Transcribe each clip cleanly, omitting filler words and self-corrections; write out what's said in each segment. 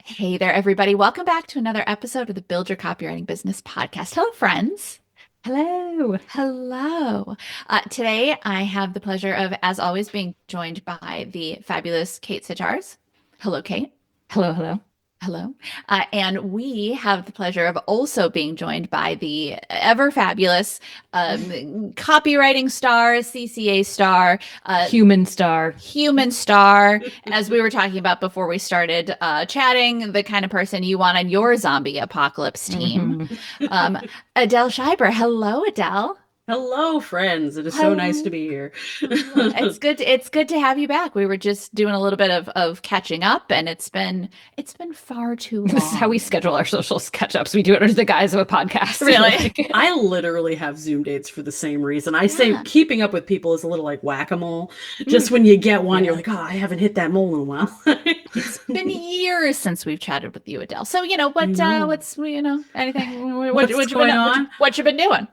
Hey there, everybody. Welcome back to another episode of the Build Your Copywriting Business podcast. Hello, friends. Hello. Hello. Today, I have the pleasure of, as always, being joined by the fabulous Kate Sitars. Hello, Kate. Hello, hello. Hello. And we have the pleasure of also being joined by the ever fabulous copywriting star, CCA star, Human star. human star, as we were talking about before we started chatting, the kind of person you want on your zombie apocalypse team. Mhm. Um, Adele Schreiber. Hello, Adele. Hello, friends. It is so nice to Hello. be here. It's good to have you back. We were just doing a little bit of catching up, and it's been far too This is how we long. schedule our social catch-ups. We do it under the guise of a podcast. Really? I literally have Zoom dates for the same reason. I say Yeah. keeping up with people is a little like whack-a-mole. Just when you get one, you're like, oh, I haven't hit that mole in a while. It's been years since we've chatted with you, Adele. So, I know. what's, anything, What's going on? what you been doing?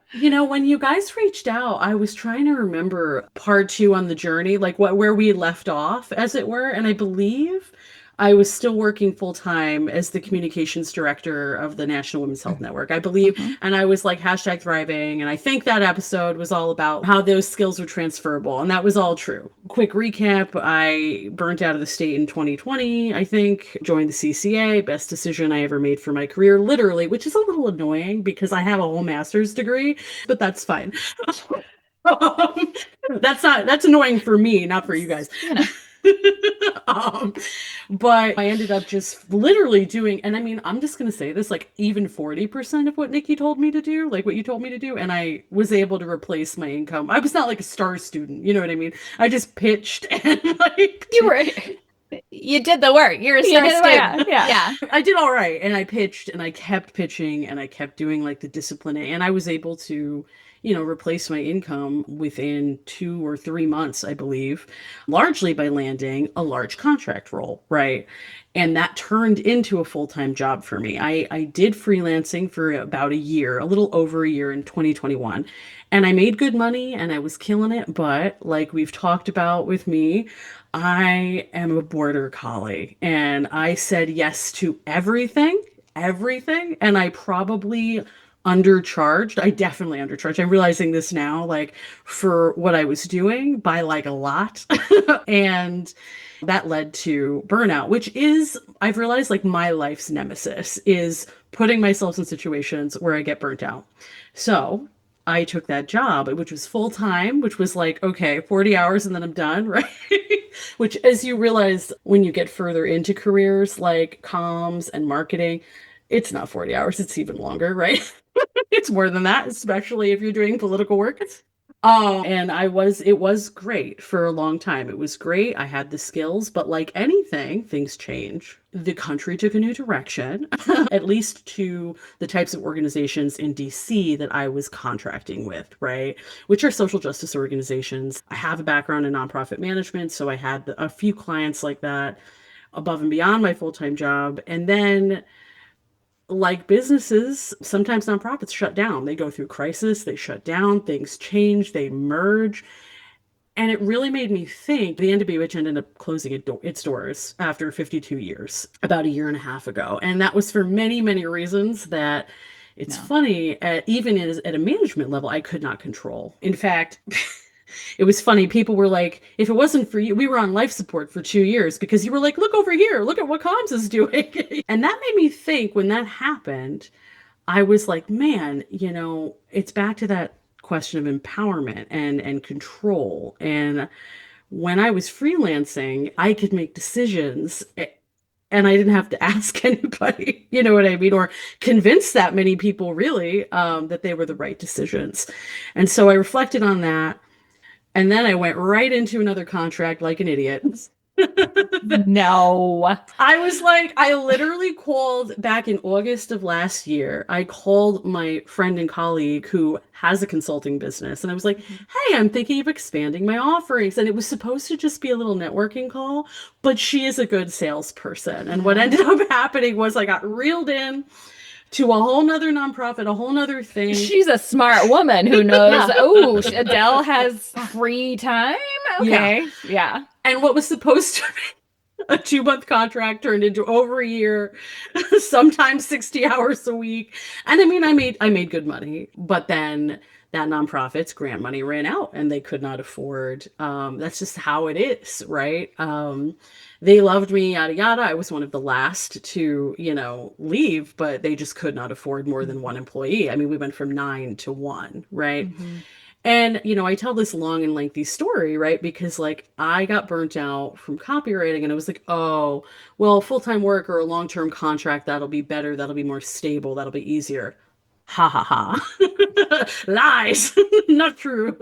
When you guys reached out, I was trying to remember part two on the journey, like where we left off, as it were. And I believe I was still working full time as the communications director of the National Women's Health Network, I believe. Mhm. And I was like hashtag thriving. And I think that episode was all about how those skills were transferable. And that was all true. Quick recap, I burnt out of the state in 2020, I think, joined the CCA, best decision I ever made for my career, literally, which is a little annoying because I have a whole master's degree, but that's fine. Um, that's annoying for me, not for you guys. You know, um, but I ended up just literally doing, and I mean, I'm just gonna say this, like even 40% of what Nikki told me to do, like what you told me to do, and I was able to replace my income. I was not like a star student, you know what I mean? I just pitched and like You were. you did the work. You're a You star did it, student. yeah. Yeah. I did all right, and I pitched and I kept pitching and I kept doing like the discipline, and I was able to replace my income within 2 or 3 months, I believe, largely by landing a large contract role, right? And that turned into a full-time job for me. I did freelancing for about a year, a little over a year in 2021. And I made good money and I was killing it. But like we've talked about with me, I am a border collie and I said yes to everything. And I probably undercharged. I definitely undercharged. I'm realizing this now, like for what I was doing by like a lot. And that led to burnout, which is, I've realized, like my life's nemesis is putting myself in situations where I get burnt out. So I took that job, which was full time, which was like, okay, 40 hours and then I'm done, right? Which, as you realize, when you get further into careers like comms and marketing, it's not 40 hours, it's even longer, right? It's more than that, especially if you're doing political work. And it was great for a long time. It was great. I had the skills, but like anything, things change. The country took a new direction, at least to the types of organizations in DC that I was contracting with, right? Which are social justice organizations. I have a background in nonprofit management, so I had a few clients like that above and beyond my full-time job. And then like businesses, sometimes nonprofits shut down. They go through crisis, they shut down, things change, they merge. And it really made me think the NWH ended up closing its doors after 52 years, about a year and a half ago. And that was for many, many reasons that it's No. funny, even at a management level, I could not control. In fact, it was funny. People were like, if it wasn't for you, we were on life support for 2 years because you were like, look over here, look at what comms is doing. And that made me think when that happened, I was like, man, it's back to that question of empowerment and control. And when I was freelancing, I could make decisions and I didn't have to ask anybody, you know what I mean? Or convince that many people really that they were the right decisions. And so I reflected on that. And then I went right into another contract like an idiot. No. I literally called back in August of last year. I called my friend and colleague who has a consulting business. And I was like, hey, I'm thinking of expanding my offerings. And it was supposed to just be a little networking call, but she is a good salesperson. And what ended up happening was I got reeled in to a whole nother nonprofit, a whole nother thing. She's a smart woman who knows, Yeah. oh, Adele has free time. Okay. Yeah. And what was supposed to be A 2-month contract turned into over a year, sometimes 60 hours a week. And I mean, I made good money, but then that nonprofit's grant money ran out and they could not afford. That's just how it is, right? They loved me, yada yada. I was one of the last to, leave, but they just could not afford more than one employee. I mean, we went from 9 to 1, right? Mm-hmm. And, I tell this long and lengthy story, right? Because like I got burnt out from copywriting and I was like, oh, well, full-time work or a long-term contract, that'll be better. That'll be more stable. That'll be easier. Ha ha ha. Lies. Not true.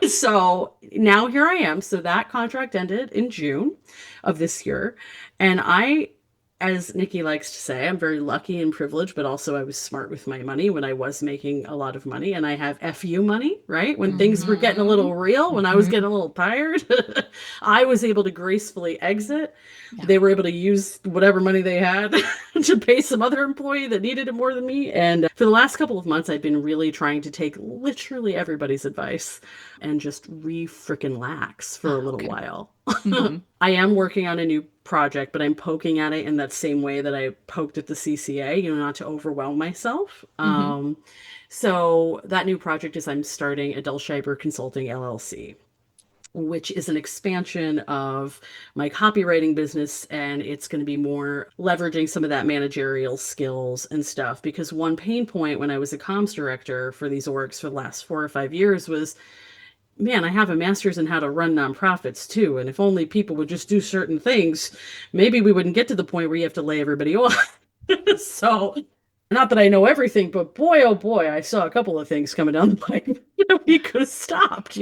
So now here I am. So that contract ended in June of this year. And as Nikki likes to say, I'm very lucky and privileged, but also I was smart with my money when I was making a lot of money. And I have FU money, right? When things were getting a little real, when I was getting a little tired, I was able to gracefully exit. Yeah. They were able to use whatever money they had to pay some other employee that needed it more than me. And for the last couple of months, I've been really trying to take literally everybody's advice and just re-frickin' lax for a little while. Mm-hmm. I am working on a new project, but I'm poking at it in that same way that I poked at the CCA, not to overwhelm myself. So that new project is I'm starting Adele Scheiber Consulting LLC, which is an expansion of my copywriting business. And it's going to be more leveraging some of that managerial skills and stuff. Because one pain point when I was a comms director for these orgs for the last 4 or 5 years was, man, I have a master's in how to run nonprofits too. And if only people would just do certain things, maybe we wouldn't get to the point where you have to lay everybody off. So not that I know everything, but boy, oh boy, I saw a couple of things coming down the pipe. We could have stopped,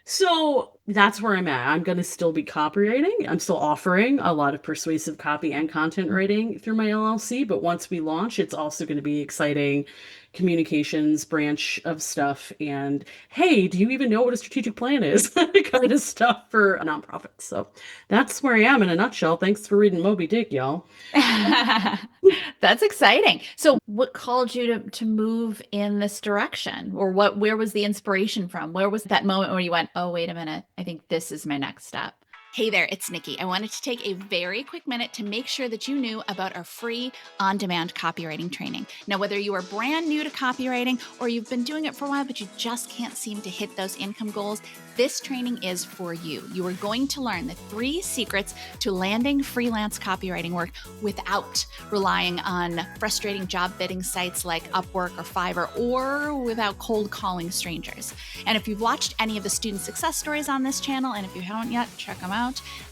So that's where I'm at. I'm going to still be copywriting. I'm still offering a lot of persuasive copy and content writing through my LLC. But once we launch, it's also going to be exciting communications branch of stuff. And hey, do you even know what a strategic plan is? Kind of stuff for a nonprofit. So that's where I am in a nutshell. Thanks for reading Moby Dick, y'all. That's exciting. So what called you to move in this direction, or where was the inspiration from? Where was that moment where you went, oh, wait a minute, I think this is my next step? Hey there, it's Nikki. I wanted to take a very quick minute to make sure that you knew about our free on-demand copywriting training. Now, whether you are brand new to copywriting or you've been doing it for a while, but you just can't seem to hit those income goals, this training is for you. You are going to learn the 3 secrets to landing freelance copywriting work without relying on frustrating job bidding sites like Upwork or Fiverr, or without cold calling strangers. And if you've watched any of the student success stories on this channel, and if you haven't yet, check them out.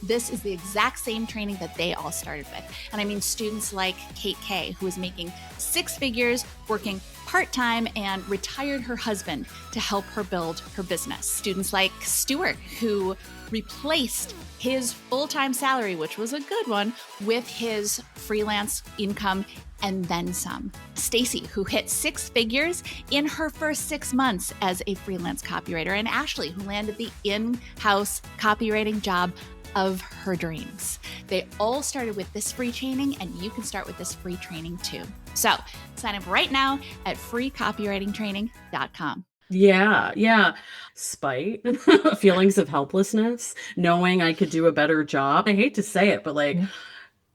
This is the exact same training that they all started with. And I mean students like Kate K, who is making 6 figures working part-time and retired her husband to help her build her business. Students like Stuart, who replaced his full-time salary, which was a good one, with his freelance income and then some. Stacy, who hit 6 figures in her first 6 months as a freelance copywriter, and Ashley, who landed the in-house copywriting job of her dreams. They all started with this free training, and you can start with this free training too. So sign up right now at freecopywritingtraining.com. Yeah. Spite, feelings of helplessness, knowing I could do a better job. I hate to say it, but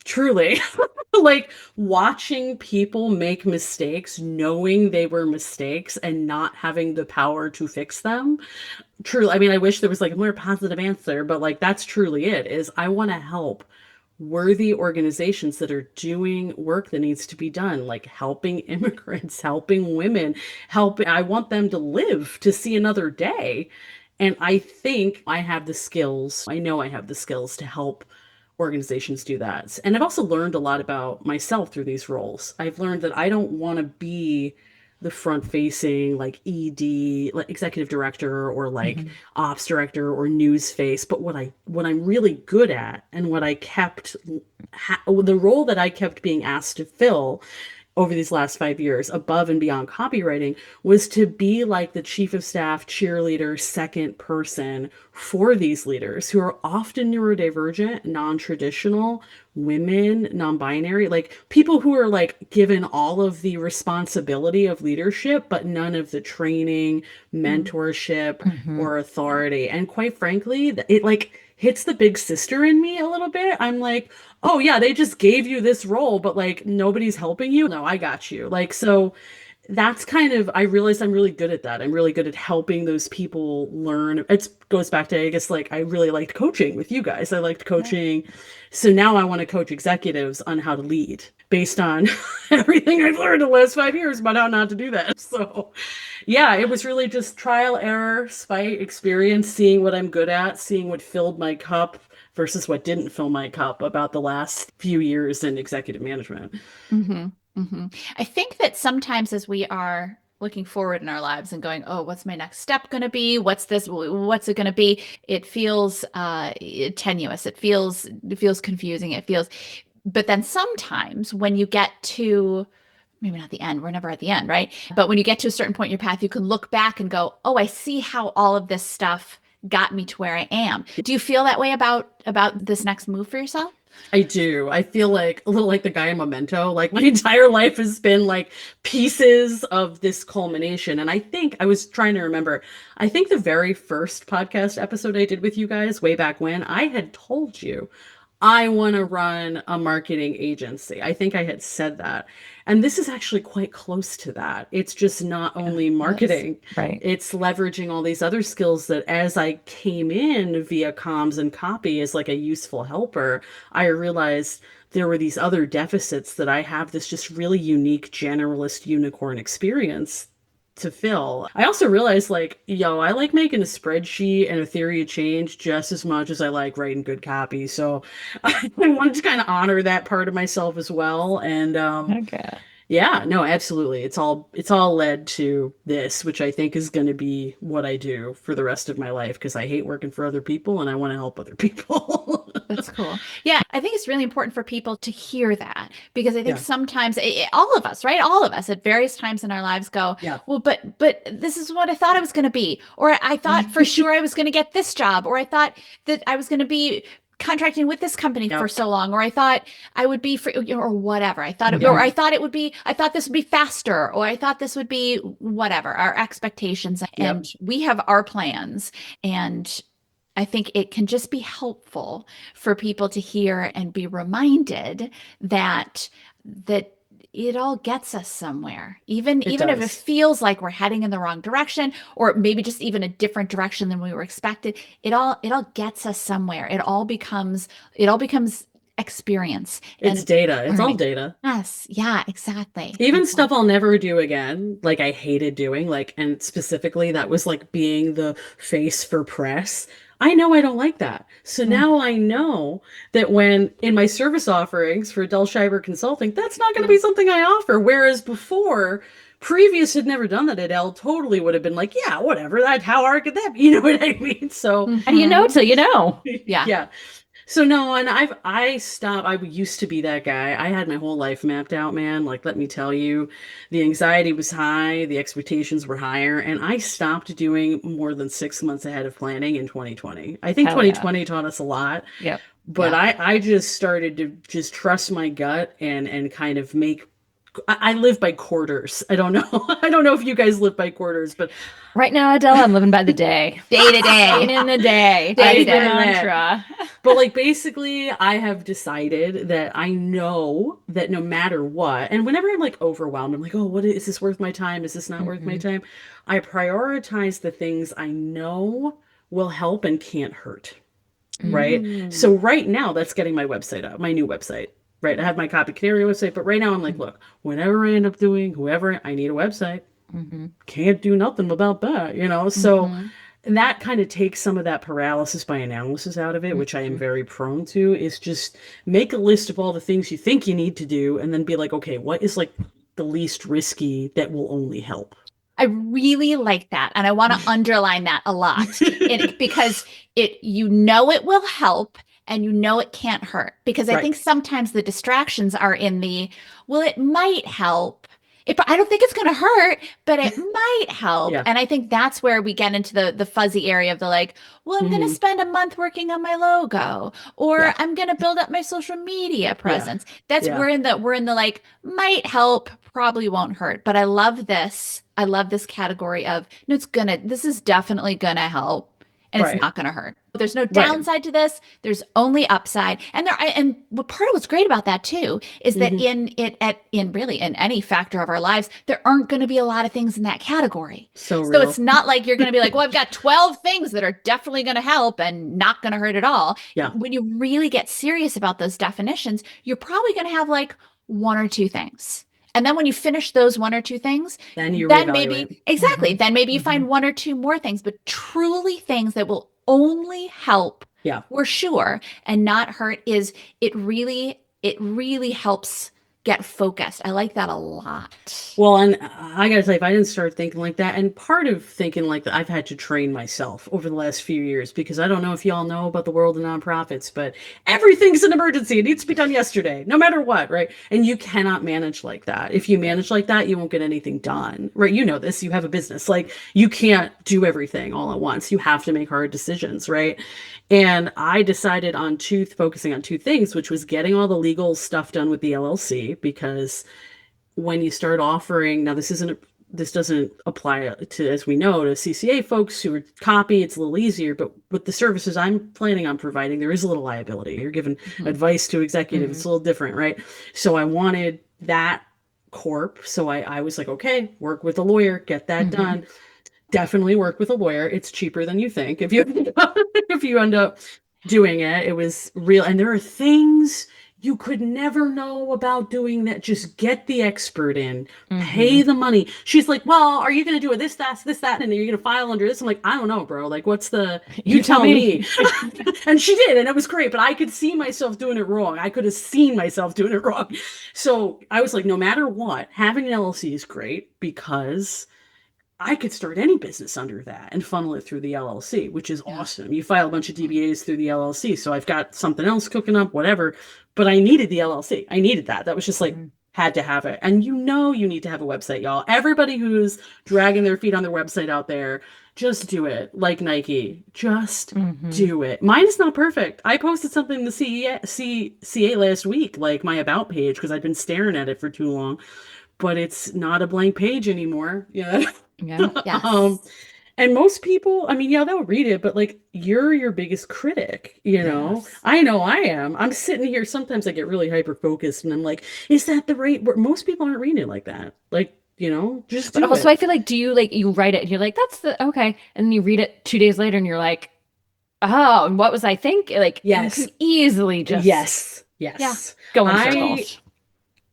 truly, like watching people make mistakes, knowing they were mistakes and not having the power to fix them. Truly, I mean, I wish there was a more positive answer, but that's truly it, is I want to help worthy organizations that are doing work that needs to be done, like helping immigrants, helping women, I want them to live to see another day. And I think I have the skills. I know I have the skills to help organizations do that. And I've also learned a lot about myself through these roles. I've learned that I don't want to be the front facing ED, executive director, or ops director or news face. But what I'm really good at, and what I kept, the role that I kept being asked to fill over these last 5 years, above and beyond copywriting, was to be like the chief of staff, cheerleader, second person for these leaders who are often neurodivergent, non-traditional, women, non-binary, people who are given all of the responsibility of leadership, but none of the training, mentorship, or authority. And quite frankly, it hits the big sister in me a little bit. I'm like, oh yeah, they just gave you this role, but like nobody's helping you. No, I got you. Like, so that's kind of, I realized I'm really good at that. I'm really good at helping those people learn. It goes back to, I guess, like I really liked coaching with you guys. I liked coaching. So now I want to coach executives on how to lead based on everything I've learned the last 5 years about how not to do that. So yeah, it was really just trial, error, spite, experience, seeing what I'm good at, seeing what filled my cup versus what didn't fill my cup about the last few years in executive management. Mm-hmm. Mm-hmm. I think that sometimes as we are looking forward in our lives and going, oh, what's my next step going to be? What's this? What's it going to be? It feels tenuous. It feels confusing. But then sometimes when you get to, maybe not the end, we're never at the end, right? But when you get to a certain point in your path, you can look back and go, oh, I see how all of this stuff got me to where I am. Do you feel that way about this next move for yourself? I do. I feel like a little like the guy in Memento. Like my entire life has been like pieces of this culmination. And I think I was trying to remember, I think the very first podcast episode I did with you guys way back when, I had told you I want to run a marketing agency. I think I had said that. And this is actually quite close to that. It's just not only marketing, right? It's leveraging all these other skills that as I came in via comms and copy as like a useful helper, I realized there were these other deficits that I have this just really unique generalist unicorn experience to fill. I also realized like, I like making a spreadsheet and a theory of change just as much as I like writing good copy. So I wanted to kind of honor that part of myself as well. And Okay. yeah, no, absolutely. It's all led to this, which I think is going to be what I do for the rest of my life because I hate working for other people and I want to help other people. That's cool. Yeah, I think it's really important for people to hear that because I think Yeah. sometimes all of us, right? All of us at various times in our lives go, Yeah. well, but this is what I thought I was going to be, or I thought for sure I was going to get this job, or I thought that I was going to be contracting with this company Yep. for so long, or I thought I would be for, or whatever. I thought Yeah. or I thought this would be faster, or I thought this would be whatever, our expectations. And we have our plans. And I think it can just be helpful for people to hear and be reminded that it all gets us somewhere, even if it does. feels like we're heading in the wrong direction, or maybe just even a different direction than we were expected. It all gets us somewhere. It all becomes experience. It's data. It's all data. Yes. Yeah, exactly. Even stuff I'll never do again, like I hated doing, like, and specifically that was like being the face for press. I know I don't like that. So now I know that when in my service offerings for Adele Schreiber Consulting, that's not going to be something I offer. Whereas before, previous had never done that. Adele totally would have been like, yeah, whatever. How hard could that be? You know what I mean? So How do you know till you know? Yeah. yeah. So no, and I stopped. I used to be that guy. I had my whole life mapped out, man. Like, let me tell you, the anxiety was high, the expectations were higher, and I stopped doing more than 6 months ahead of planning in 2020. I think Hell yeah. 2020 taught us a lot. Yep. But I just started to just trust my gut and kind of make. I live by quarters. I don't know. I don't know if you guys live by quarters, but Right now, Adele, I'm living by the day. Day to day. In the day. Day to That's the day. mantra. But like basically I have decided that I know that no matter what, and whenever I'm like overwhelmed, I'm like, oh, is this worth my time? Is this not worth my time? I prioritize the things I know will help and can't hurt. Right. So right now that's getting my website up, my new website. Right. I have my Copy Canary website, but right now I'm like, look, whenever I end up doing whoever I need a website, can't do nothing about that, So that kind of takes some of that paralysis by analysis out of it, which I am very prone to, is just make a list of all the things you think you need to do and then be like, okay, what is like the least risky that will only help? I really like that. And I want to underline that a lot because it will help and it can't hurt. Because I think sometimes the distractions are in it might help. I don't think it's going to hurt, but it might help. Yeah. And I think that's where we get into the fuzzy area of the like, well, I'm going to spend a month working on my logo, or I'm going to build up my social media presence. We're in the like, might help, probably won't hurt. But I love this. I love this category of, no, this is definitely going to help. and it's Right. not going to hurt. There's no downside to this. There's only upside. And what part of what's great about that too is that in really in any factor of our lives, there aren't going to be a lot of things in that category. So So real. it's not like you're going to be like, well, I've got 12 things that are definitely going to help and not going to hurt at all. Yeah. When you really get serious about those definitions, you're probably going to have like one or two things. And then when you finish those one or two things, Then you then reevaluate. maybe, exactly, then maybe you find one or two more things, but truly things that will only help, Yeah. for sure, and not hurt is it really helps get focused. I like that a lot. Well, and I gotta say, if I didn't start thinking like that, and part of thinking like that, I've had to train myself over the last few years, because I don't know if y'all know about the world of nonprofits, but everything's an emergency. It needs to be done yesterday, no matter what, right? And you cannot manage like that. If you manage like that, you won't get anything done, right? You know this, you have a business. Like, you can't do everything all at once. You have to make hard decisions, right? And I decided on focusing on two things, which was getting all the legal stuff done with the LLC, because when you start offering, now this doesn't apply to, as we know, to CCA folks who are copy, it's a little easier, but with the services I'm planning on providing, there is a little liability. You're giving advice to executives, it's a little different, right? So I wanted that corp. So I was like, okay, work with a lawyer, get that done. Definitely work with a lawyer. It's cheaper than you think. If you end up doing it, it was real. And there are things you could never know about doing that. Just get the expert in, pay the money. She's like, well, are you going to do this, that, and then you're going to file under this? I'm like, I don't know, bro. Like, what's you tell me. And she did, and it was great, but I could see myself doing it wrong. I could have seen myself doing it wrong. So I was like, no matter what, having an LLC is great, because I could start any business under that and funnel it through the LLC, which is awesome. You file a bunch of DBAs through the LLC. So I've got something else cooking up, whatever, but I needed the LLC. I needed that. That was just like, had to have it. And you need to have a website, y'all. Everybody who's dragging their feet on their website out there, just do it. Like Nike, just do it. Mine is not perfect. I posted something in the CA last week, like my about page, because I'd been staring at it for too long, but it's not a blank page anymore. Yeah. Yeah. Yes. And most people, I mean, yeah, they'll read it, but like, you're your biggest critic, know? Yes. I know I am. I'm sitting here. Sometimes I get really hyper focused and I'm like, is that the right word? Most people aren't reading it like that. Like, just do But also, it. I feel like, you write it and you're like, okay. And then you read it 2 days later and you're like, oh, and what was I thinking? Like, Yes. you can easily just Yes. go in circles.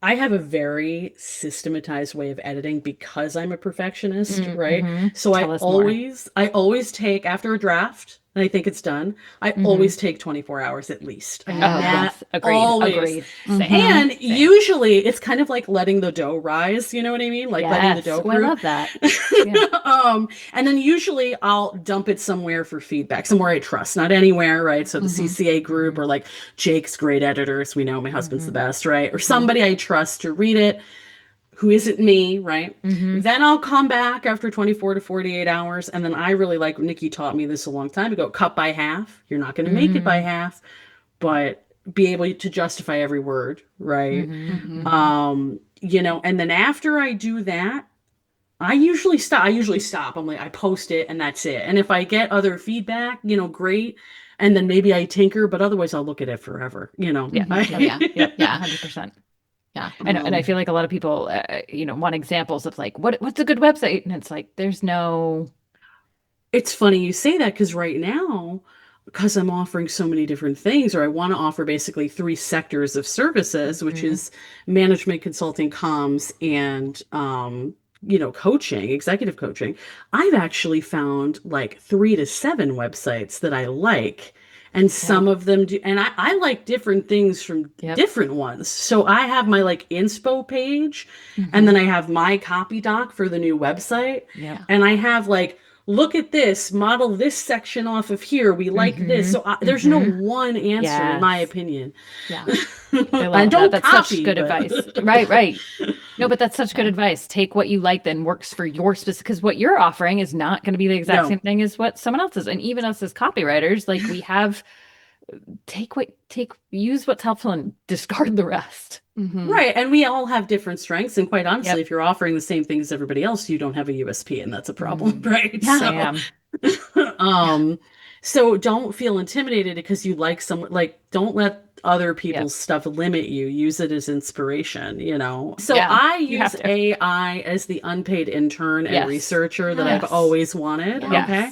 I have a very systematized way of editing because I'm a perfectionist, right? So I always take, after a draft, and I think it's done, I always take 24 hours at least. Yes. Agreed. Always. Same. And usually it's kind of like letting the dough rise, you know what I mean? Like letting the dough I love that. And then usually I'll dump it somewhere for feedback, somewhere I trust, not anywhere, right? So the CCA group, or like Jake's great editors, we know my husband's the best, right? Or somebody I trust to read it, who isn't me, right? Then I'll come back after 24 to 48 hours. And then I really like, Nikki taught me this a long time ago, cut by half. You're not going to make it by half, but be able to justify every word, right? And then after I do that, I usually stop. I'm like, I post it and that's it. And if I get other feedback, great. And then maybe I tinker, but otherwise I'll look at it forever, Yeah. 100%. Yeah. And I feel like a lot of people, want examples of like, what's a good website? And it's like, there's no. It's funny you say that, because right now, because I'm offering so many different things, or I want to offer basically 3 sectors of services, which is management, consulting, comms, and, coaching, executive coaching. I've actually found like 3 to 7 websites that I like. And some of them do, and I like different things from different ones. So I have my like inspo page, and then I have my copy doc for the new website. And I have like, look at this, model this section off of here. We like this. So there's no one answer, in my opinion. Yeah. I love that. That's such good advice. Right. No, but that's such good advice. Take what you like that works for your specific, because what you're offering is not going to be the exact same thing as what someone else is. And even us as copywriters, like, we have use what's helpful and discard the rest. Right. And we all have different strengths. And quite honestly, if you're offering the same thing as everybody else, you don't have a USP, and that's a problem, right? Yeah. So don't feel intimidated because you like someone, like, don't let other people's stuff limit you. Use it as inspiration, you know? So I use AI as the unpaid intern and researcher that I've always wanted. Okay.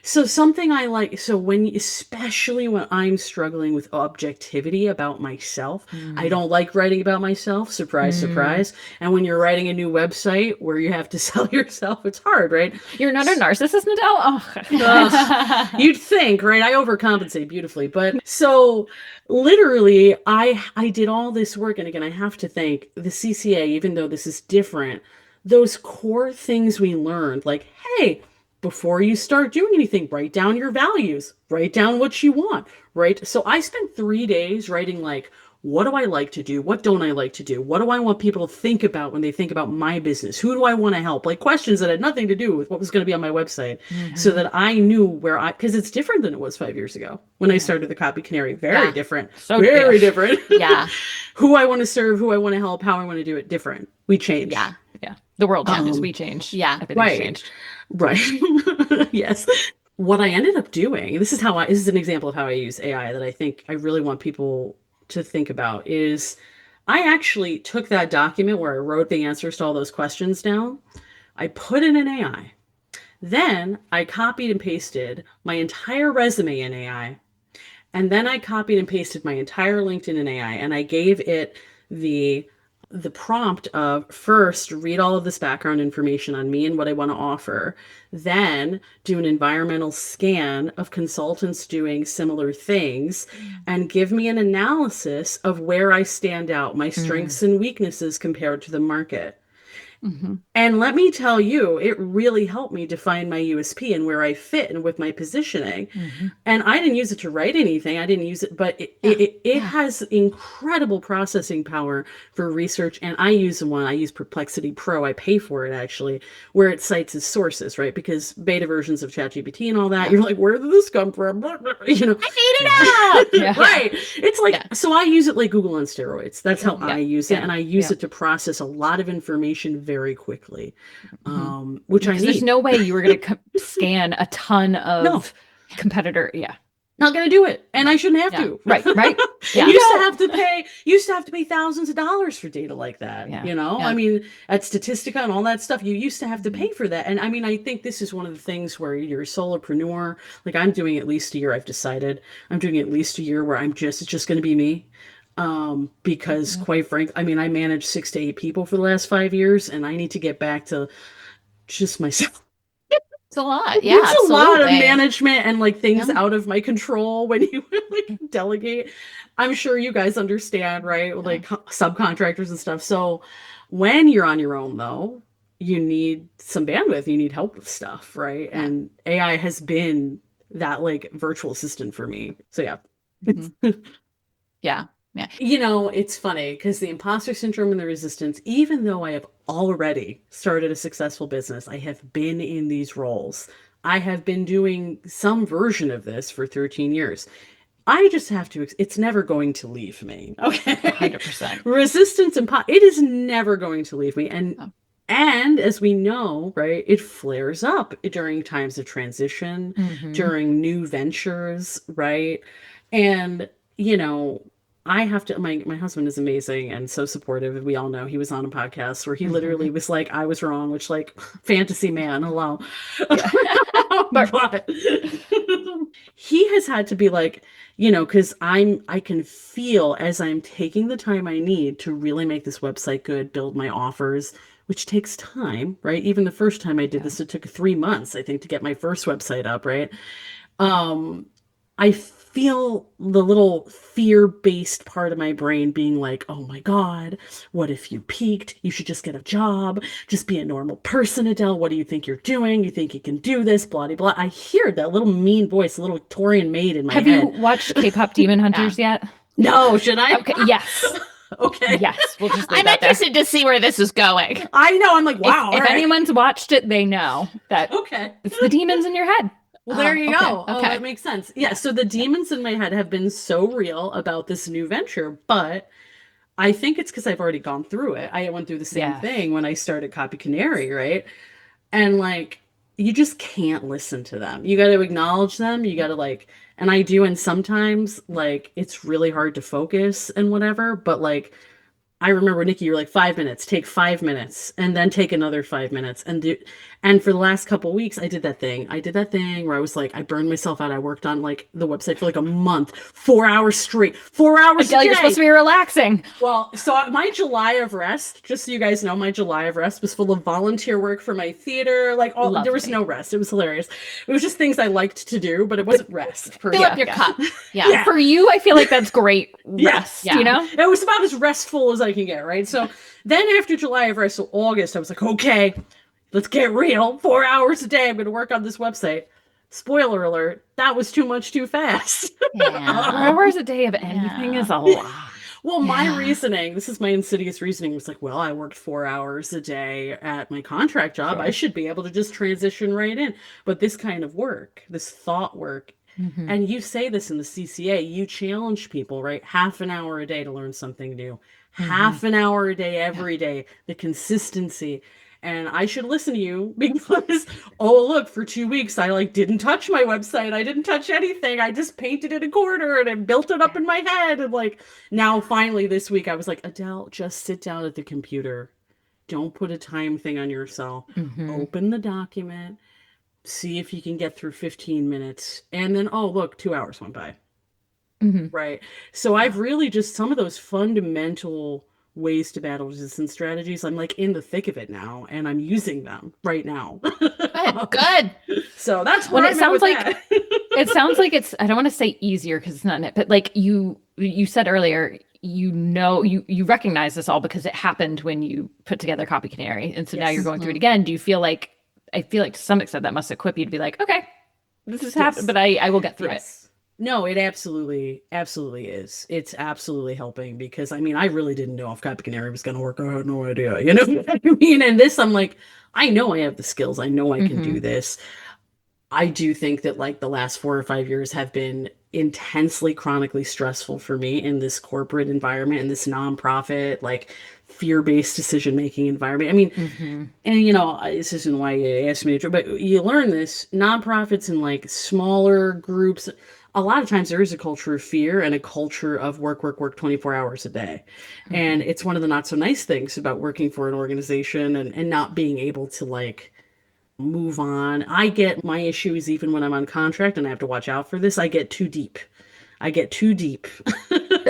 So something I like, so especially when I'm struggling with objectivity about myself, I don't like writing about myself, surprise, surprise. And when you're writing a new website where you have to sell yourself, it's hard, right? You're not a narcissist, Adele? Oh. You'd think, right? I overcompensate beautifully. But so literally, I did all this work. And again, I have to thank the CCA, even though this is different, those core things we learned, like, hey, before you start doing anything, write down your values, write down what you want, right? So I spent 3 days writing, like, what do I like to do? What don't I like to do? What do I want people to think about when they think about my business? Who do I want to help? Like, questions that had nothing to do with what was going to be on my website, so that I knew because it's different than it was 5 years ago when I started the Copy Canary. Very different. So very different. Yeah. Who I want to serve, who I want to help, how I want to do it, different. We changed. Yeah. The world changes. We change. Yeah. Everything's changed. Right. Yes. What I ended up doing, this is an example of how I use AI that I think I really want people to think about, is I actually took that document where I wrote the answers to all those questions down. I put it in AI. Then I copied and pasted my entire resume in AI. And then I copied and pasted my entire LinkedIn in AI. And I gave it the prompt of, first, read all of this background information on me and what I want to offer, then do an environmental scan of consultants doing similar things, and give me an analysis of where I stand out, my strengths and weaknesses compared to the market. And let me tell you, it really helped me define my USP and where I fit and with my positioning. And I didn't use it to write anything. I didn't use it, but it has incredible processing power for research. And I use Perplexity Pro. I pay for it, actually, where it cites its sources, right? Because beta versions of ChatGPT and all that, you're like, where did this come from? You know, I need it out. Right. It's like, so I use it like Google on steroids. That's how I use it. And I use it to process a lot of information very quickly, which I need. There's no way you were going to scan a ton of competitor. Not going to do it. And I shouldn't have to. Right. You used to have to pay thousands of dollars for data like that. You know, I mean, at Statistica and all that stuff, you used to have to pay for that. And I mean, I think this is one of the things where you're a solopreneur. Like, I'm doing at least a year. I've decided I'm doing at least a year where it's just going to be me. Because quite frankly, I mean, I managed 6 to 8 people for the last 5 years, and I need to get back to just myself. It's a lot. Yeah. It's a lot of management and like things out of my control when you like delegate. I'm sure you guys understand, right? Like subcontractors and stuff. So when you're on your own, though, you need some bandwidth, you need help with stuff, right? And AI has been that like virtual assistant for me. So Yeah. You know, it's funny because the imposter syndrome and the resistance, even though I have already started a successful business, I have been in these roles. I have been doing some version of this for 13 years. I just have to, it's never going to leave me. Okay. 100%. Resistance and it is never going to leave me. And as we know, right, it flares up during times of transition, during new ventures, right? And, you know, I have to, my husband is amazing and so supportive. We all know he was on a podcast where he literally was like, I was wrong, which like fantasy man, hello. But he has had to be like, you know, because I can feel as I'm taking the time I need to really make this website good, build my offers, which takes time, right? Even the first time I did this, it took 3 months, I think, to get my first website up, right? I feel the little fear-based part of my brain being like, oh my God, what if you peaked? You should just get a job. Just be a normal person, Adele. What do you think you're doing? You think you can do this? Blah, blah, blah. I hear that little mean voice, a little Victorian maid in my head. Have you watched K-pop Demon Hunters yet? No, should I? Okay, yes. Okay. Yes, we'll just I'm interested to see where this is going. I know. I'm like, wow. If anyone's watched it, they know that it's the demons in your head. Well, there you go. Oh, that makes sense. Yeah, so the demons in my head have been so real about this new venture, but I think it's because I've already gone through it. I went through the same thing when I started Copy Canary, right? And like, you just can't listen to them. You got to acknowledge them. You got to like, and I do. And sometimes like it's really hard to focus and whatever, but like, I remember, Nikki, you were like 5 minutes, take 5 minutes, and then take another 5 minutes and do. And for the last couple of weeks, I did that thing. I did that thing where I was like, I burned myself out. I worked on like the website for like a month, 4 hours straight, 4 hours a day. You're supposed to be relaxing. Well, so my July of rest, just so you guys know, my July of rest was full of volunteer work for my theater. Like all, there was no rest. It was hilarious. It was just things I liked to do, but it wasn't rest. Fill up your cup. Yeah. For you, I feel like that's great rest, you know? It was about as restful as I can get, right? So then after July of rest, so August, I was like, okay, let's get real. 4 hours a day. I'm going to work on this website. Spoiler alert, that was too much too fast. 4 hours a day of anything is a lot. Well, my reasoning, this is my insidious reasoning, was like, well, I worked 4 hours a day at my contract job. I should be able to just transition right in. But this kind of work, this thought work, and you say this in the CCA, you challenge people, right? Half an hour a day to learn something new. Half an hour a day, every day, the consistency. And I should listen to you because, oh, look, for 2 weeks, I like didn't touch my website. I didn't touch anything. I just painted it a corner and I built it up in my head. And like, now finally this week, I was like, Adele, just sit down at the computer. Don't put a time thing on yourself. Open the document. See if you can get through 15 minutes. And then, oh, look, 2 hours went by. Right. So I've really just some of those fundamental ways to battle resistance strategies. I'm like in the thick of it now and I'm using them right now. Good. So that's when what it sounds like it sounds like it's, I don't want to say easier because it's not it, but like you said earlier, you know, you recognize this all because it happened when you put together Copy Canary. And so now you're going through it again. Do you feel like, I feel like to some extent that must equip you to be like, okay, this has happened, but I will get through it. No, it absolutely is. It's absolutely helping because I mean, I really didn't know if Copy Canary was going to work. I had no idea, you know what I mean? And this, I'm like, I know I have the skills. I know I can do this. I do think that like the last 4 or 5 years have been intensely, chronically stressful for me in this corporate environment, in this nonprofit, like fear-based decision-making environment. I mean, and you know, this isn't why you asked me to, but you learn this, nonprofits and like smaller groups, a lot of times there is a culture of fear and a culture of work 24 hours a day. And it's one of the not so nice things about working for an organization and not being able to like move on. I get my issues even when I'm on contract and I have to watch out for this. I get too deep.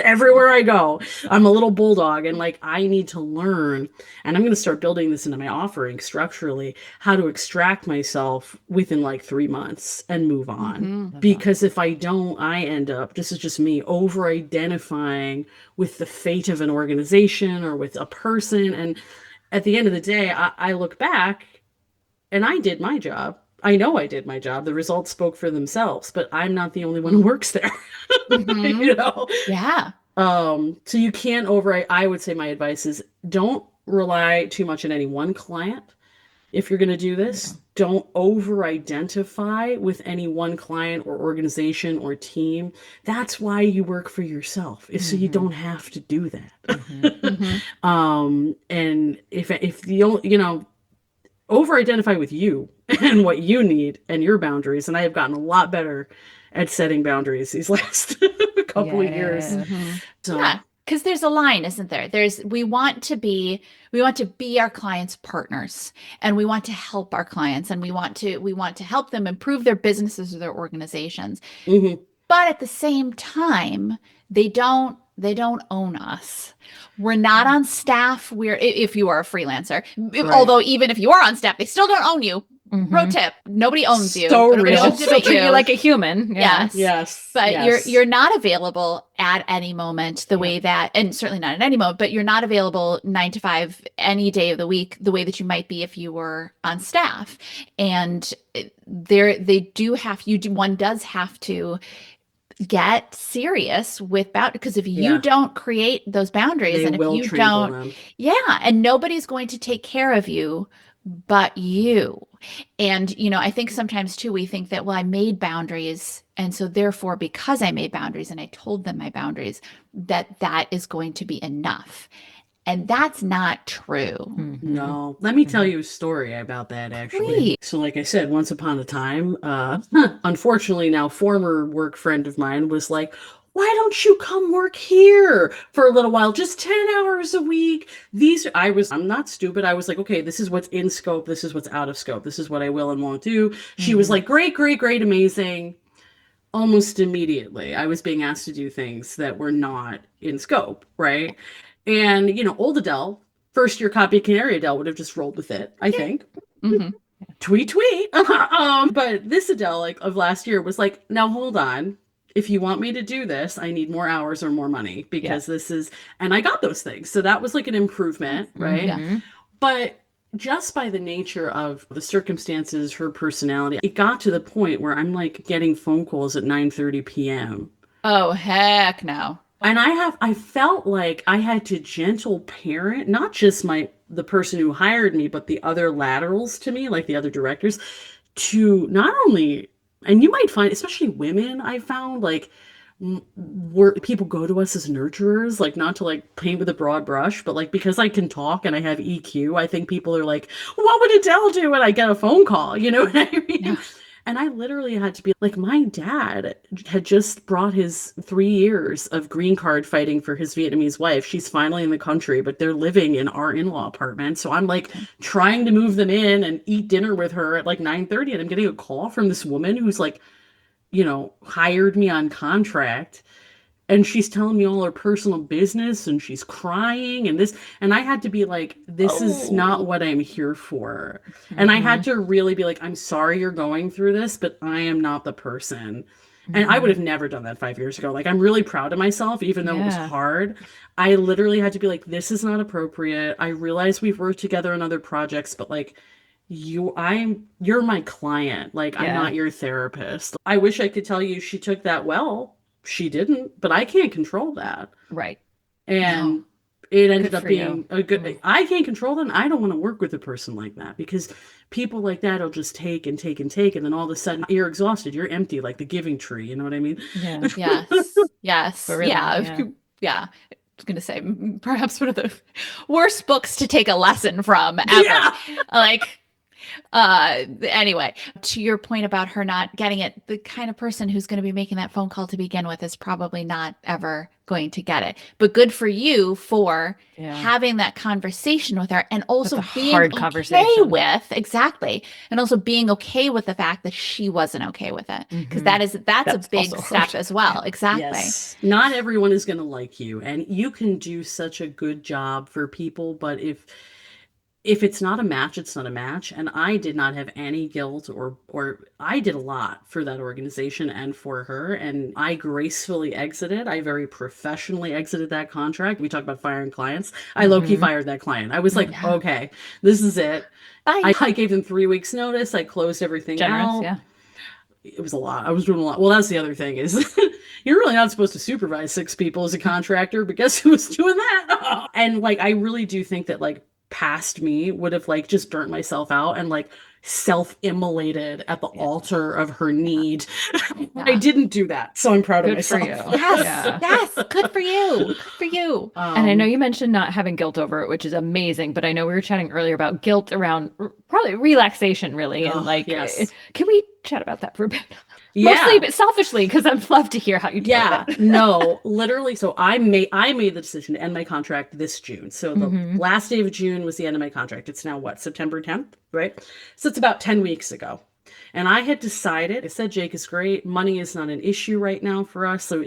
Everywhere I go. I'm a little bulldog and like I need to learn, and I'm going to start building this into my offering structurally, how to extract myself within like 3 months and move on. Because if I don't, I end up, this is just me, over identifying with the fate of an organization or with a person. And at the end of the day, I look back and I did my job. I know I did my job. The results spoke for themselves, but I'm not the only one who works there. You know? Yeah. So you can't I would say my advice is don't rely too much on any one client. If you're going to do this, don't over-identify with any one client or organization or team. That's why you work for yourself, is so you don't have to do that. And if you know, over-identify with you and what you need and your boundaries. And I have gotten a lot better at setting boundaries these last couple of years. So. Yeah, because there's a line, isn't there? We want to be our clients' partners, and we want to help our clients, and we want to help them improve their businesses or their organizations. But at the same time, they don't own us. We're not on staff. If you are a freelancer, although even if you are on staff, they still don't own you. Pro tip: nobody owns you. So real. Still treat you like a human. Yes. But you're not available at any moment the way that, and certainly not at any moment, but you're not available 9 to 5 any day of the week the way that you might be if you were on staff. And one does have to get serious with boundaries, because if you don't create those boundaries, and if you don't, and nobody's going to take care of you but you. And, you know, I think sometimes too, we think that, well, I made boundaries, and so therefore, because I made boundaries and I told them my boundaries, that is going to be enough. And that's not true. No. Let me tell you a story about that, actually. Please. So like I said, once upon a time, unfortunately now former work friend of mine was like, why don't you come work here for a little while? Just 10 hours a week. I'm not stupid. I was like, okay, this is what's in scope. This is what's out of scope. This is what I will and won't do. She was like, great, great, great, amazing. Almost immediately, I was being asked to do things that were not in scope, right? And, old Adele, first year copy canary Adele would have just rolled with it, I think. Tweet, tweet. But this Adele, like, of last year was like, now hold on. If you want me to do this, I need more hours or more money because this is, and I got those things. So that was like an improvement, right? But just by the nature of the circumstances, her personality, it got to the point where I'm like getting phone calls at 9:30 p.m. Oh, heck no. And I felt like I had to gentle parent, not just the person who hired me, but the other laterals to me, like the other directors, to not only, and you might find, especially women, I found like, where people go to us as nurturers, like not to like paint with a broad brush, but like because I can talk and I have EQ, I think people are like, what would Adele do when I get a phone call? You know what I mean? Yeah. And I literally had to be like, my dad had just brought his 3 years of green card fighting for his Vietnamese wife. She's finally in the country, but they're living in our in-law apartment. So I'm like trying to move them in and eat dinner with her at like 9:30. And I'm getting a call from this woman who's like, hired me on contract. And she's telling me all her personal business and she's crying and this. And I had to be like, this is not what I'm here for. And I had to really be like, I'm sorry you're going through this, but I am not the person. And I would have never done that 5 years ago. Like, I'm really proud of myself, even though it was hard. I literally had to be like, this is not appropriate. I realize we've worked together on other projects, but like, you're my client. Like, I'm not your therapist. I wish I could tell you she took that well. She didn't, but I can't control that. Right. And it ended up being a good, I can't control that. And I don't want to work with a person like that because people like that will just take and take and take. And then all of a sudden you're exhausted. You're empty, like the giving tree. You know what I mean? Yeah. Yes. Really, yeah. I was going to say perhaps one of the worst books to take a lesson from ever. Yeah. Anyway, to your point about her not getting it, the kind of person who's going to be making that phone call to begin with is probably not ever going to get it. But good for you for having that conversation with her and also being hard okay conversation with, exactly. And also being okay with the fact that she wasn't okay with it. Because that's a big step as well. Exactly. Yes. Not everyone is going to like you. And you can do such a good job for people, but if it's not a match, it's not a match. And I did not have any guilt or I did a lot for that organization and for her. And I gracefully exited. I very professionally exited that contract. We talk about firing clients. I low-key fired that client. I was like, okay, this is it. I gave them 3 weeks notice. I closed everything out. Yeah. It was a lot. I was doing a lot. Well, that's the other thing is you're really not supposed to supervise 6 people as a contractor, but guess who was doing that? And like, I really do think that like, past me would have like just burnt myself out and like self-immolated at the altar of her need. I didn't do that, so I'm proud of myself. For you. Yes, good for you. Good for you. And I know you mentioned not having guilt over it, which is amazing. But I know we were chatting earlier about guilt around probably relaxation, really, and like, can we chat about that for a bit? Mostly, but selfishly, because I'd love to hear how you do that. No, literally. So I made the decision to end my contract this June. So the last day of June was the end of my contract. It's now what, September 10th, right? So it's about 10 weeks ago. And I had decided, I said, Jake is great. Money is not an issue right now for us. So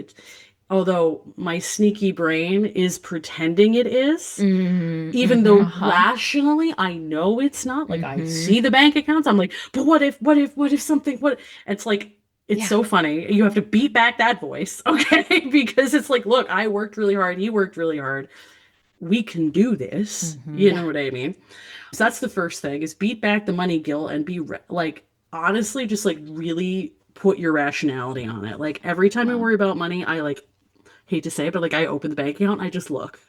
although my sneaky brain is pretending it is, even though rationally I know it's not. Like I see the bank accounts. I'm like, but what if something, it's like, it's so funny. You have to beat back that voice, okay? Because it's like, look, I worked really hard. He worked really hard. We can do this. You know what I mean? So that's the first thing is beat back the money guilt and be like, honestly, just like really put your rationality on it. Like every time I worry about money, I like, hate to say it, but like I open the bank account, I just look.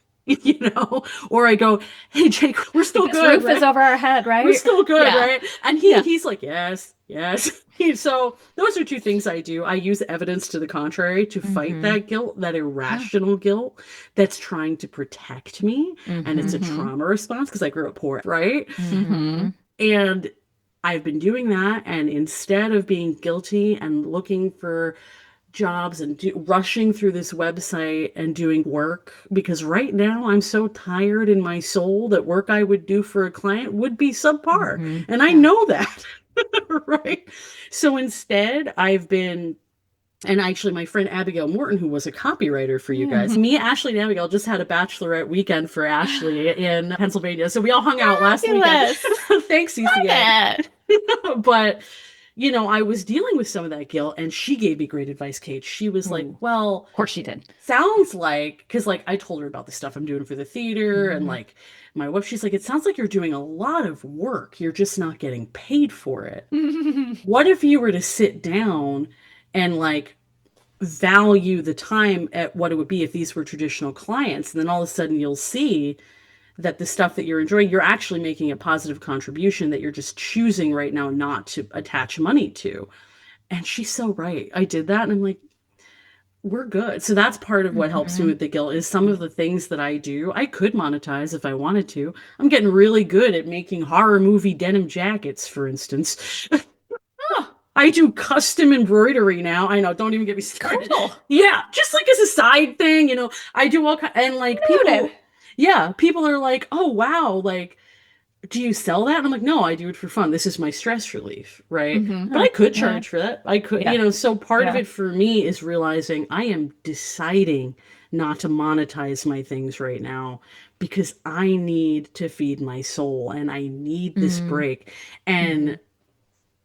or I go, hey, Jake, we're still This good. roof is over our head, right? We're still good, Yeah. right? And he's like, yes, yes. So those are two things I do. I use evidence to the contrary to fight that guilt, that irrational guilt that's trying to protect me. And it's a trauma response because I grew up poor, right? And I've been doing that. And instead of being guilty and looking for jobs and rushing through this website and doing work, because right now I'm so tired in my soul that work I would do for a client would be subpar. And I know that. Right. So instead I've been, and actually my friend Abigail Morton, who was a copywriter for you guys, me, Ashley, and Abigail just had a bachelorette weekend for Ashley in Pennsylvania. So we all hung out last weekend. Thanks, CCA. But I was dealing with some of that guilt, and she gave me great advice, Kate. She was like, well, of course she did. Sounds like, because like I told her about the stuff I'm doing for the theater and like my web, she's like, it sounds like you're doing a lot of work. You're just not getting paid for it. What if you were to sit down and like value the time at what it would be if these were traditional clients? And then all of a sudden you'll see that the stuff that you're enjoying, you're actually making a positive contribution that you're just choosing right now not to attach money to. And she's so right. I did that. And I'm like, we're good. So that's part of what helps me with the guilt is some of the things that I do. I could monetize if I wanted to. I'm getting really good at making horror movie denim jackets, for instance. I do custom embroidery now. I know. Don't even get me started. Cool. Yeah. Just like as a side thing, I do all kinds, and like people are like, oh, wow. Like, do you sell that? And I'm like, no, I do it for fun. This is my stress relief, right? But I could charge for that. I could, so part of it for me is realizing I am deciding not to monetize my things right now because I need to feed my soul and I need this break. And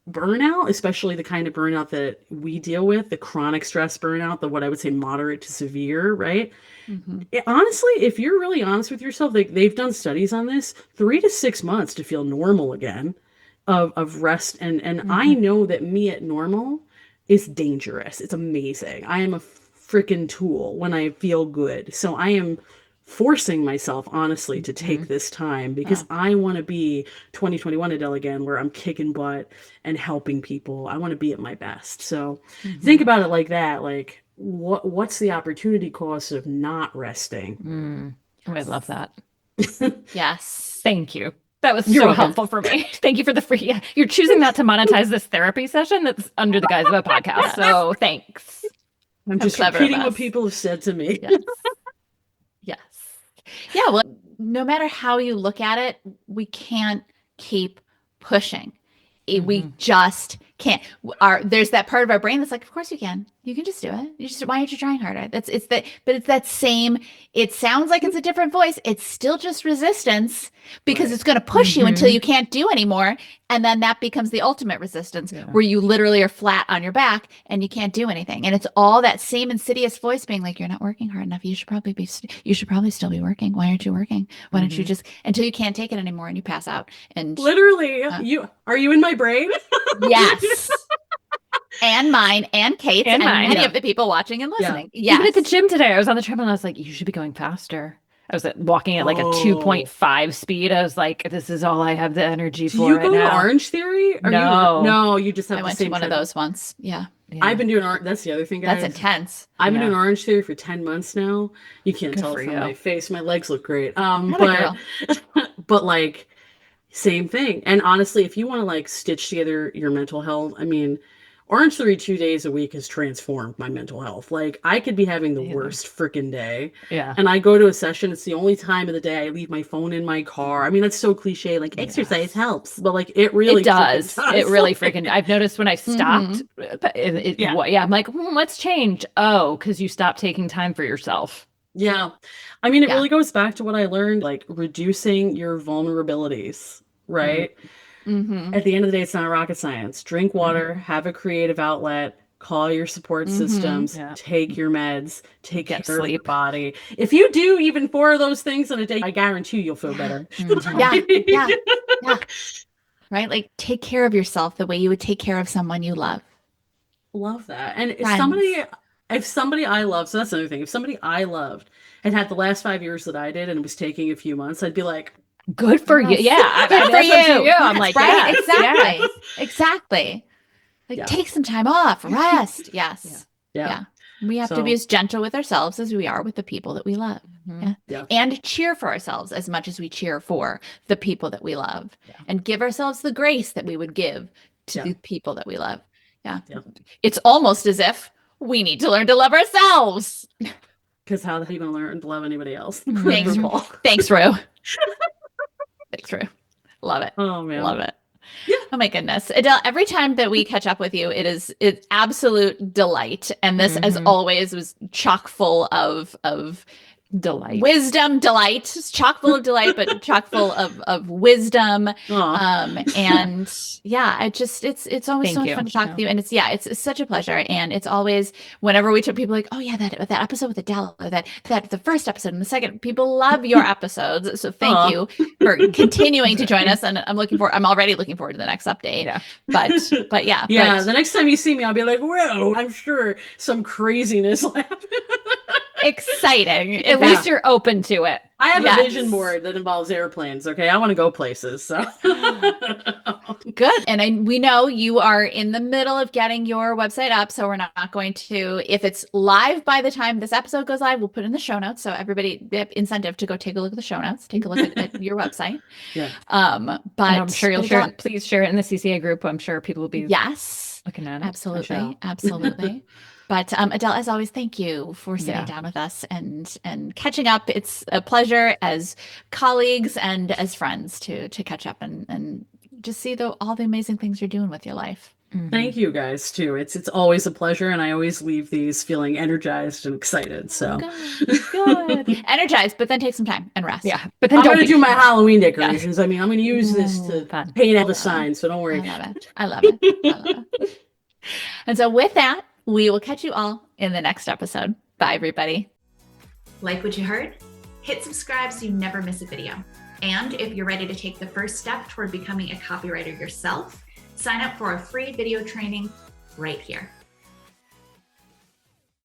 burnout, especially the kind of burnout that we deal with, the chronic stress burnout, the what I would say moderate to severe, right? Honestly, if you're really honest with yourself, they've done studies on this, 3 to 6 months to feel normal again of rest. And I know that me at normal is dangerous. It's amazing. I am a freaking tool when I feel good. So I am forcing myself, honestly, to take this time because I want to be 2021 Adele again, where I'm kicking butt and helping people. I want to be at my best. So think about it like that. Like, what's the opportunity cost of not resting? I love that. Yes. Thank you. That was so helpful for me. Thank you for the free. Yeah, you're choosing not to monetize this therapy session that's under the guise of a podcast. So thanks. I'm just repeating what people have said to me. Yes. Yes. Yeah. Well, no matter how you look at it, we can't keep pushing. We just can't. There's that part of our brain that's like, of course you can. You can just do it. Why aren't you trying harder? But it's that same. It sounds like it's a different voice. It's still just resistance because it's going to push you until you can't do anymore, and then that becomes the ultimate resistance, where you literally are flat on your back and you can't do anything. And it's all that same insidious voice being like, you're not working hard enough. You should probably still be working. Why aren't you working? Why don't you just, until you can't take it anymore and you pass out. And literally, are you in my brain? Yes. And mine and Kate's and many of the people watching and listening. Yeah. Even at the gym today, I was on the treadmill and I was like, you should be going faster. I was walking at like a 2.5 speed. I was like, this is all I have the energy for right now. Do you go to Orange Theory? No. You just have I went to one of those once. Yeah. I've been doing that's the other thing, guys. That's intense. I've been doing Orange Theory for 10 months now. You can't tell it from my face. My legs look great. But like, same thing. And honestly, if you want to like stitch together your mental health, I mean, Orange Theory 2 days a week has transformed my mental health. Like, I could be having the worst freaking day. Yeah. And I go to a session. It's the only time of the day I leave my phone in my car. I mean, that's so cliche. Like, exercise helps. But, like, it really does. It really freaking... I've noticed when I stopped, I'm like, let's change. Oh, because you stopped taking time for yourself. Yeah. I mean, it really goes back to what I learned, like, reducing your vulnerabilities, right? At the end of the day, it's not rocket science. Drink water, have a creative outlet, call your support systems, take your meds, take care of your body. If you do even 4 of those things in a day, I guarantee you'll feel better. Yeah. Right? Like, take care of yourself the way you would take care of someone you love. Love that. And somebody If somebody I love, so that's another thing. If somebody I loved had the last 5 years that I did and it was taking a few months, I'd be like, good for you. Yeah. Good for you. I'm like, right. yes, Exactly. yes. Exactly. Like, Yeah. take some time off, rest. Yes. yeah. We have to be as gentle with ourselves as we are with the people that we love. Yeah. And cheer for ourselves as much as we cheer for the people that we love, and give ourselves the grace that we would give to the people that we love. Yeah. It's almost as if we need to learn to love ourselves. Because how are you going to learn to love anybody else? Thanks, Thanks, Rue. Thanks, Rue. Love it. Oh, man. Love it. Yeah. Oh my goodness. Adele, every time that we catch up with you, it's absolute delight. And this, as always, was chock full of delight, wisdom, delight. It's chock full of delight, but chock full of wisdom. And yeah, it's always so much fun to talk with you. And it's such a pleasure. And it's always, whenever we talk, people are like, oh yeah, that episode with Adele, or that the first episode and the second, people love your episodes. So thank you for continuing to join us. And I'm already looking forward to the next update. Yeah. But yeah. Yeah. The next time you see me, I'll be like, whoa, I'm sure some craziness will happen. Exciting. At least you're open to it. I have a vision board that involves airplanes. Okay. I want to go places. So good. And we know you are in the middle of getting your website up. So we're not going to, if it's live by the time this episode goes live, we'll put it in the show notes. So everybody, incentive to go take a look at the show notes, take a look at your website. Yeah. But I'm sure you'll share it. Please share it in the CCA group. I'm sure people will be looking at it. Absolutely. Absolutely. But Adele, as always, thank you for sitting down with us and catching up. It's a pleasure as colleagues and as friends to catch up and just see all the amazing things you're doing with your life. Thank you guys too. It's always a pleasure, and I always leave these feeling energized and excited. So good. Energized, but then take some time and rest. Yeah, but then I'm going to do my Halloween decorations. I mean, I'm going to use this to paint all the signs. So don't worry. I love it. And so with that, we will catch you all in the next episode. Bye, everybody. Like what you heard? Hit subscribe so you never miss a video. And if you're ready to take the first step toward becoming a copywriter yourself, sign up for a free video training right here.